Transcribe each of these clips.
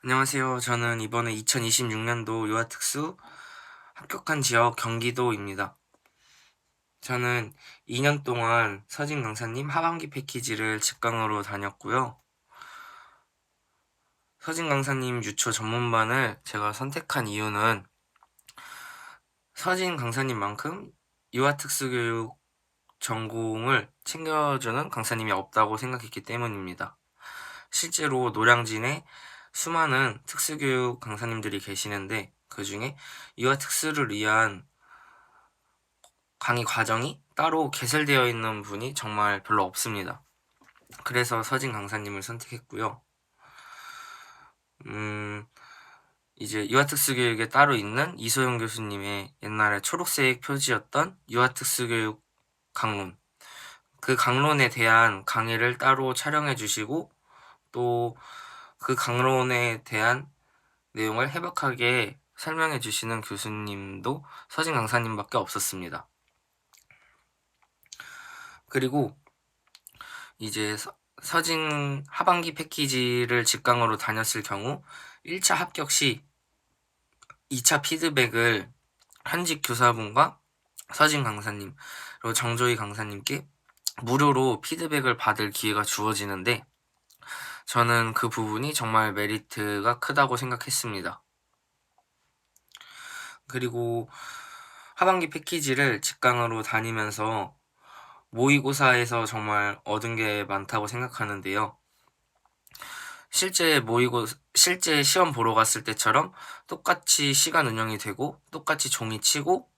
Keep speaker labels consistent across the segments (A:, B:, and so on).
A: 안녕하세요. 저는 이번에 2026년도 유아특수 합격한 지역 경기도입니다. 저는 2년 동안 서진 강사님 하반기 패키지를 직강으로 다녔고요. 서진 강사님 유초 전문반을 제가 선택한 이유는 서진 강사님만큼 유아특수교육 전공을 챙겨주는 강사님이 없다고 생각했기 때문입니다. 실제로 노량진에 수많은 특수교육 강사님들이 계시는데 그 중에 유아특수를 위한 강의 과정이 따로 개설되어 있는 분이 정말 별로 없습니다. 그래서 서진 강사님을 선택했고요. 이제 유아특수교육에 따로 있는 이소영 교수님의 옛날에 초록색 표지였던 유아특수교육 강론, 그 강론에 대한 강의를 따로 촬영해 주시고 또 그 강론에 대한 내용을 해박하게 설명해 주시는 교수님도 서진 강사님밖에 없었습니다. 그리고 이제 서진 하반기 패키지를 직강으로 다녔을 경우 1차 합격 시 2차 피드백을 현직 교사분과 서진 강사님 그리고 정조희 강사님께 무료로 피드백을 받을 기회가 주어지는데 저는 그 부분이 정말 메리트가 크다고 생각했습니다. 그리고 하반기 패키지를 직강으로 다니면서 모의고사에서 정말 얻은 게 많다고 생각하는데요. 실제 시험 보러 갔을 때처럼 똑같이 시간 운영이 되고 똑같이 종이 치고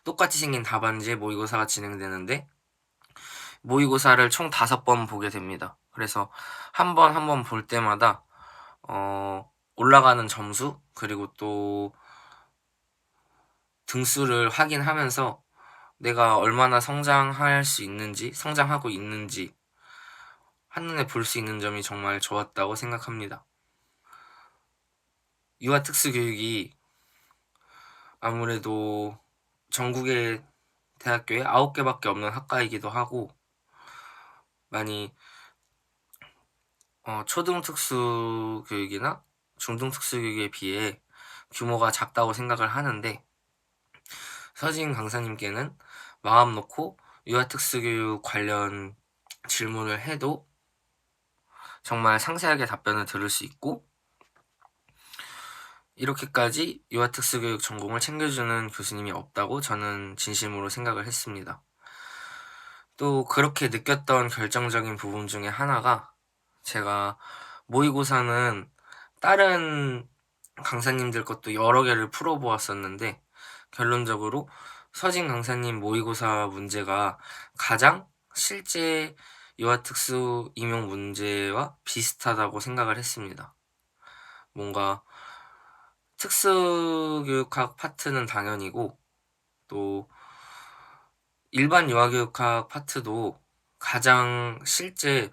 A: 똑같이 생긴 답안지에 모의고사가 진행되는데 모의고사를 총 5번 보게 됩니다. 그래서 한 번 볼 때마다 올라가는 점수 그리고 또 등수를 확인하면서 내가 얼마나 성장하고 있는지 한눈에 볼 수 있는 점이 정말 좋았다고 생각합니다. 유아특수교육이 아무래도 전국의 대학교에 9개밖에 없는 학과이기도 하고 많이 초등특수교육이나 중등특수교육에 비해 규모가 작다고 생각을 하는데 서진 강사님께는 마음 놓고 유아특수교육 관련 질문을 해도 정말 상세하게 답변을 들을 수 있고 이렇게까지 유아특수교육 전공을 챙겨주는 교수님이 없다고 저는 진심으로 생각을 했습니다. 또 그렇게 느꼈던 결정적인 부분 중에 하나가 제가 모의고사는 다른 강사님들 것도 여러 개를 풀어보았었는데 결론적으로 서진 강사님 모의고사 문제가 가장 실제 유아특수 임용 문제와 비슷하다고 생각을 했습니다. 뭔가 특수교육학 파트는 당연이고 또 일반 유아교육학 파트도 가장 실제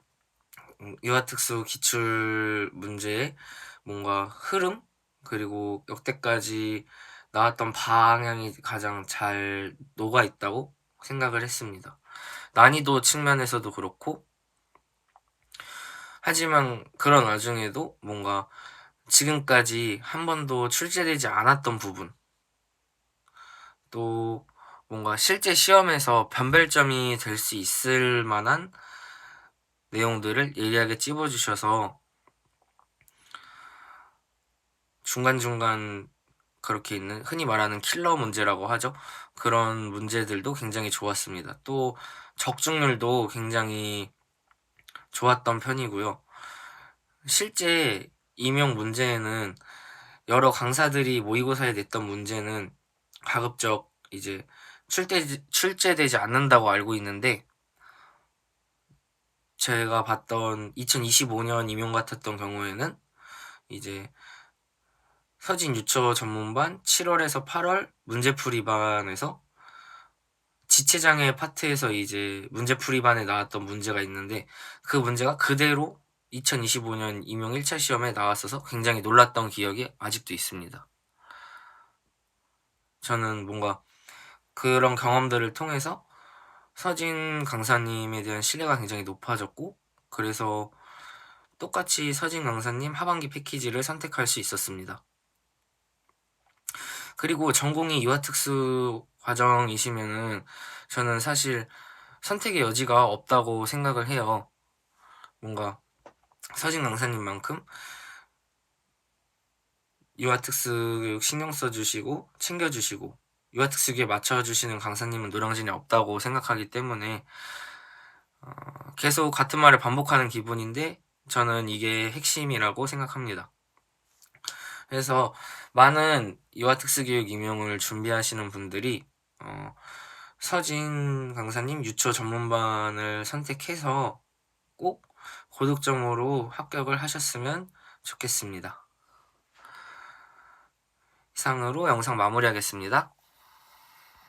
A: 유아특수 기출 문제의 뭔가 흐름 그리고 역대까지 나왔던 방향이 가장 잘 녹아 있다고 생각을 했습니다. 난이도 측면에서도 그렇고 하지만 그런 와중에도 뭔가 지금까지 한 번도 출제되지 않았던 부분 또 뭔가 실제 시험에서 변별점이 될 수 있을 만한 내용들을 예리하게 찝어주셔서 중간중간 그렇게 있는 흔히 말하는 킬러 문제라고 하죠. 그런 문제들도 굉장히 좋았습니다. 또 적중률도 굉장히 좋았던 편이고요. 실제 임용 문제에는 여러 강사들이 모의고사에 냈던 문제는 가급적 이제 출제되지 않는다고 알고 있는데 제가 봤던 2025년 임용 같았던 경우에는 이제 서진 유처 전문반 7월에서 8월 문제풀이반에서 지체장애 파트에서 이제 문제풀이반에 나왔던 문제가 있는데 그 문제가 그대로 2025년 임용 1차 시험에 나왔어서 굉장히 놀랐던 기억이 아직도 있습니다. 저는 뭔가 그런 경험들을 통해서 서진 강사님에 대한 신뢰가 굉장히 높아졌고 그래서 똑같이 서진 강사님 하반기 패키지를 선택할 수 있었습니다. 그리고 전공이 유아특수 과정이시면은 저는 사실 선택의 여지가 없다고 생각을 해요. 뭔가 서진 강사님만큼 유아특수교육 신경 써주시고 챙겨주시고 유아특수교육에 맞춰주시는 강사님은 노량진에 없다고 생각하기 때문에 계속 같은 말을 반복하는 기분인데 저는 이게 핵심이라고 생각합니다. 그래서 많은 유아특수교육 임용을 준비하시는 분들이 서진 강사님 유초 전문반을 선택해서 꼭 고득점으로 합격을 하셨으면 좋겠습니다. 이상으로 영상 마무리하겠습니다.